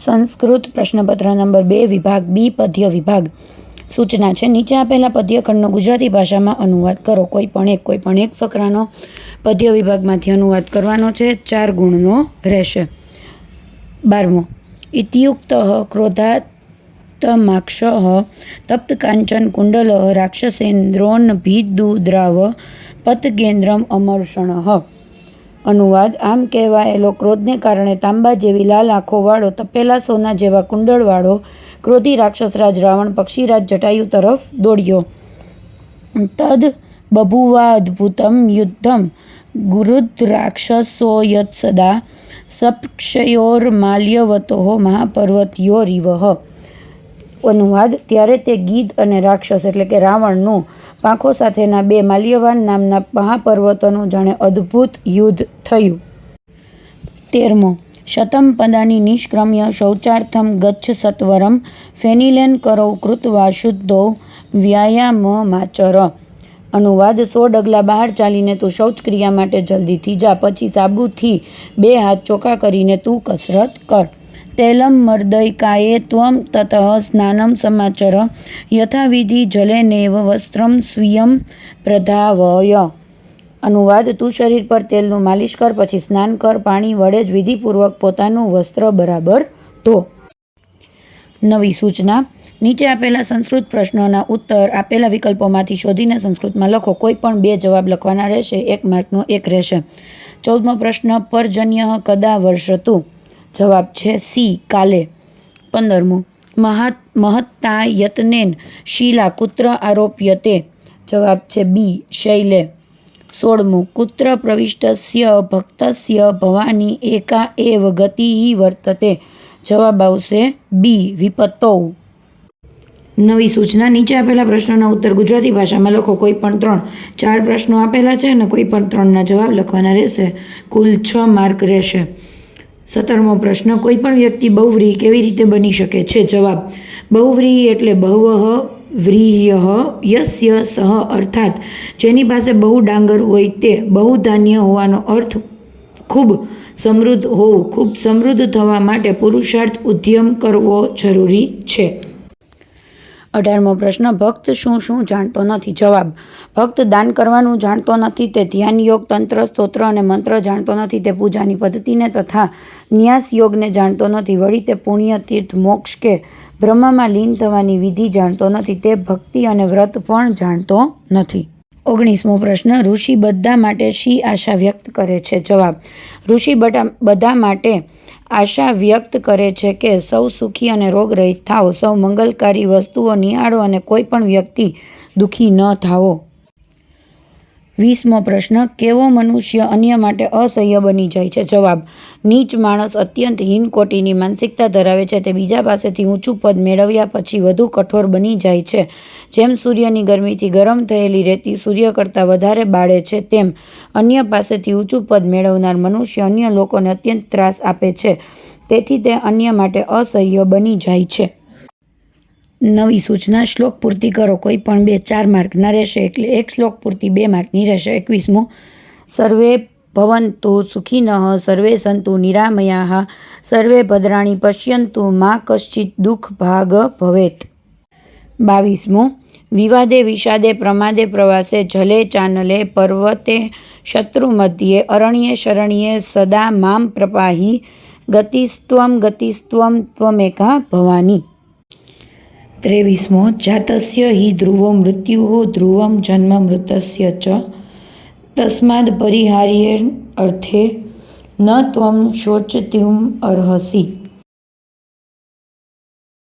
સંસ્કૃત પ્રશ્નપત્ર નંબર 2 વિભાગ બી પદ્ય વિભાગ સૂચના છે. નીચે આપેલા પદ્યખંડનો ગુજરાતી ભાષામાં અનુવાદ કરો. કોઈ પણ એક ફકરાનો પદ્ય વિભાગમાંથી અનુવાદ કરવાનો છે. 4 ગુણનો રહેશે. 12મો ઇત્યુક્ત ક્રોધાત્માક્ષ તપ્ત કાંચન કુંડલ રાક્ષસેન્દ્રોન્ભિદુદ્રાવ પતગેન્દ્રમ અમર્ષણ. અનુવાદ: આમ કહેવાયેલો ક્રોધને કારણે તાંબા જેવી લાલ આંખોવાળો, તપેલા સોના જેવા કુંડળવાળો ક્રોધી રાક્ષસરાજ રાવણ પક્ષીરાજ જટાયુ તરફ દોડ્યો. તદ બભુવાદ્ભુતમ યુદ્ધમ ગુરુદ્રાક્ષસોયત્સદા સપક્ષયોર્માલ્યવતો મહાપર્વતયોરિવ. અનુવાદ: ત્યારે તે ગીધ અને રાક્ષસ એટલે કે રાવણનું પાંખો સાથેના 2 માલ્યવાન નામના મહાપર્વતોનું જાણે અદ્ભુત યુદ્ધ થયું. 13મો શતમ પદાની નિષ્ક્રમ્ય શૌચાર્થમ ગચ્છ સત્વરમ ફેનિલેન કરૌ કૃત્વા શુદ્ધો વ્યાયામમાચર. અનુવાદ: 100 ડગલા બહાર ચાલીને તું શૌચક્રિયા માટે જલ્દીથી જા, પછી સાબુથી 2 હાથ ચોખ્ખા કરીને તું કસરત કર. તૈલમ મર્દયકાયે ત્વમ તતઃ સ્નાનમ સમાચર યથાવિધિ જલેનેવ વસ્ત્રમ સ્વીયમ પ્રધાવય. અનુવાદ: તું શરીર પર તેલનું માલિશ કર, પછી સ્નાન કર, પાણી વડે જ વિધિપૂર્વક પોતાનું વસ્ત્ર બરાબર ધો. નવી સૂચના: નીચે આપેલા સંસ્કૃત પ્રશ્નોના ઉત્તર આપેલા વિકલ્પોમાંથી શોધીને સંસ્કૃતમાં લખો. કોઈ પણ 2 જવાબ લખવાના રહેશે. 1 માર્કનો 1 રહેશે. 14મો પ્રશ્ન પર્જન્ય કદા વર્ષતું. જવાબ છે સી કાલે. 15મું મહત્તા યત્નેન શીલા કુત્ર આરોપ્યતે. જવાબ છે બી શૈલે. 16મું કુત્ર પ્રવિષ્ટસ્ય ભક્તસ્ય ભવાની એકા એવ ગતિઃ વર્તતે. જવાબ આવશે બી વિપત્તૌ. નવી સૂચના: નીચે આપેલા પ્રશ્નોના ઉત્તર ગુજરાતી ભાષામાં લખો. કોઈ પણ 4 પ્રશ્નો આપેલા છે અને કોઈ પણ 3ના જવાબ લખવાના રહેશે. કુલ 6 માર્ક રહેશે. 17મો પ્રશ્ન કોઈ પણ વ્યક્તિ બહુવ્રીહી કેવી રીતે બની શકે છે? જવાબ: બહુવ્રીહી એટલે બહવઃ વ્રીહયઃ યસ્ય સહ, અર્થાત જેની પાસે બહુ ડાંગર હોય તે. બહુધાન્ય હોવાનો અર્થ ખૂબ સમૃદ્ધ હોવું. ખૂબ સમૃદ્ધ થવા માટે પુરુષાર્થ ઉદ્યમ કરવો જરૂરી છે. 18મો પ્રશ્ન ભક્ત શું જાણતો નથી? જવાબ: ભક્ત દાન કરવાનું જાણતો નથી, તે ધ્યાન યોગ, તંત્ર, સ્તોત્ર અને મંત્ર જાણતો નથી, તે પૂજાની પદ્ધતિને તથા ન્યાસ યોગને જાણતો નથી, વળી તે પુણ્ય, તીર્થ, મોક્ષ કે બ્રહ્મમાં લીન થવાની વિધિ જાણતો નથી, તે ભક્તિ અને વ્રત પણ જાણતો નથી. 19મો પ્રશ્ન ઋષિ બધા માટે શી આશા વ્યક્ત કરે છે? જવાબ: ઋષિ બધા માટે આશા વ્યક્ત કરે છે કે સૌ સુખી અને રોગરહિત થાઓ, સૌ મંગલકારી વસ્તુઓ નિહાળો અને કોઈ પણ વ્યક્તિ દુઃખી ન થાઓ. 20મો પ્રશ્ન કેવો મનુષ્ય અન્ય માટે અસહ્ય બની જાય છે? જવાબ: નીચ માણસ અત્યંત હીન કોટીની માનસિકતા ધરાવે છે. તે બીજા પાસેથી ઊંચું પદ મેળવ્યા પછી વધુ કઠોર બની જાય છે. જેમ સૂર્યની ગરમીથી ગરમ થયેલી રેતી સૂર્ય કરતાં વધારે બાળે છે, તેમ અન્ય પાસેથી ઊંચું પદ મેળવનાર મનુષ્ય અન્ય લોકોને અત્યંત ત્રાસ આપે છે. તેથી તે અન્ય માટે અસહ્ય બની જાય છે. નવી સૂચના શ્લોક પૂર્તિ કરો. કોઈ પણ 4 માર્કના રહેશે, એટલે 1 શ્લોક પૂર્તિ 2 માર્કની રહેશે. 21મું સર્વે ભવન્તુ સુખિનઃ સર્વે સંતુ નિરામયાઃ સર્વે ભદ્રાણિ પશ્યન્તુ મા કશ્ચિત દુઃખ ભાગ ભવેત. 22મું વિવાદે વિષાદે પ્રમાદે પ્રવાસે જલે ચાનલે પર્વતે શત્રુ મધ્યે અરણ્યે શરણ્યે સદા મામ પ્રપાહિ ગતિસ્ત્વમ ત્વમેકા ભવાની. 23મો જાતસ્ય હિ ધ્રુવો મૃત્યુઃ ધ્રુવમ જન્મ મૃતસ્ય ચ તસ્માદ પરિહાર્યેન અર્થે ન ત્વમ શોચિતુમ અર્હસી.